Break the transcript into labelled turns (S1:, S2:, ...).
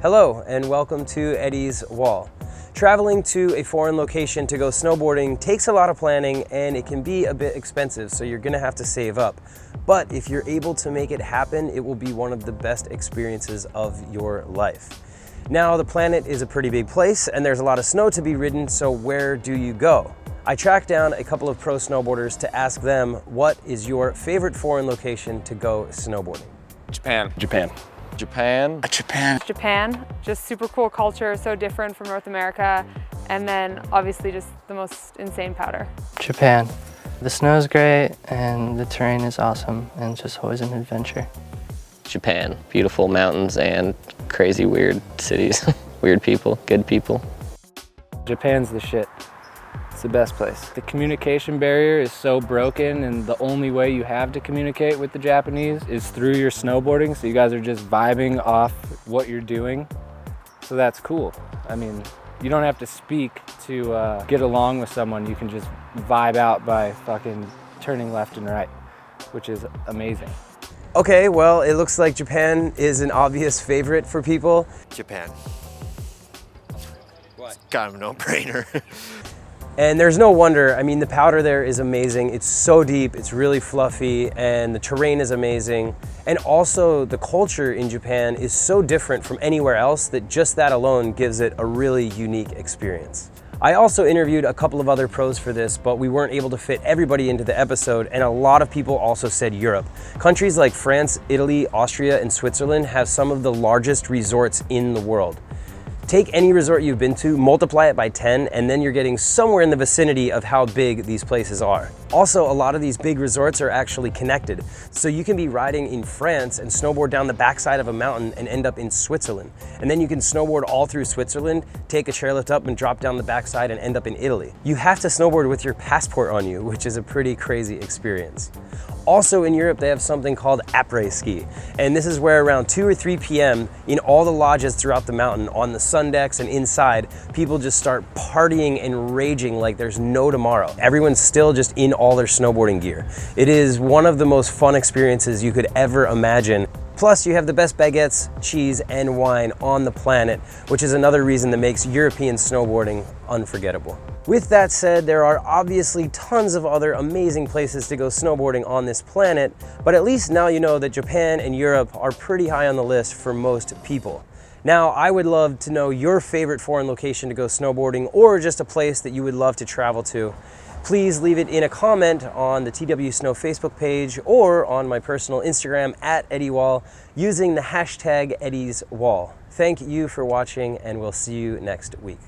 S1: Hello and welcome to Eddie's Wall. Traveling to a foreign location to go snowboarding takes a lot of planning and it can be a bit expensive, so you're gonna have to save up. But if you're able to make it happen, it will be one of the best experiences of your life. Now, the planet is a pretty big place and there's a lot of snow to be ridden, so where do you go? I tracked down a couple of pro snowboarders to ask them, what is your favorite foreign location to go snowboarding?
S2: Japan.
S3: Japan.
S2: Japan.
S3: Japan.
S4: Japan, just super cool culture, so different from North America, and then obviously just the most insane powder.
S5: Japan. The snow is great and the terrain is awesome and it's just always an adventure.
S6: Japan. Beautiful mountains and crazy weird cities. Weird people, good people.
S3: Japan's the shit. It's the best place. The communication barrier is so broken and the only way you have to communicate with the Japanese is through your snowboarding, so you guys are just vibing off what you're doing. So that's cool. I mean, you don't have to speak to get along with someone. You can just vibe out by fucking turning left and right, which is amazing.
S1: Okay, well, it looks like Japan is an obvious favorite for people.
S2: Japan. What? It's kind of a no-brainer.
S1: And there's no wonder. I mean, the powder there is amazing. It's so deep, it's really fluffy, and the terrain is amazing. And also the culture in Japan is so different from anywhere else that just that alone gives it a really unique experience. I also interviewed a couple of other pros for this, but we weren't able to fit everybody into the episode, and a lot of people also said Europe. Countries like France, Italy, Austria, and Switzerland have some of the largest resorts in the world. Take any resort you've been to, multiply it by 10, and then you're getting somewhere in the vicinity of how big these places are. Also, a lot of these big resorts are actually connected. So you can be riding in France and snowboard down the backside of a mountain and end up in Switzerland. And then you can snowboard all through Switzerland, take a chairlift up and drop down the backside and end up in Italy. You have to snowboard with your passport on you, which is a pretty crazy experience. Also in Europe, they have something called après-ski. And this is where around 2 or 3 p.m. in all the lodges throughout the mountain, on the sun decks and inside, people just start partying and raging like there's no tomorrow. Everyone's still just in all their snowboarding gear. It is one of the most fun experiences you could ever imagine. Plus, you have the best baguettes, cheese, and wine on the planet, which is another reason that makes European snowboarding unforgettable. With that said, there are obviously tons of other amazing places to go snowboarding on this planet, but at least now you know that Japan and Europe are pretty high on the list for most people. Now, I would love to know your favorite foreign location to go snowboarding, or just a place that you would love to travel to. Please leave it in a comment on the TW Snow Facebook page or on my personal Instagram @EddieWall using the hashtag EddiesWall. Thank you for watching, and we'll see you next week.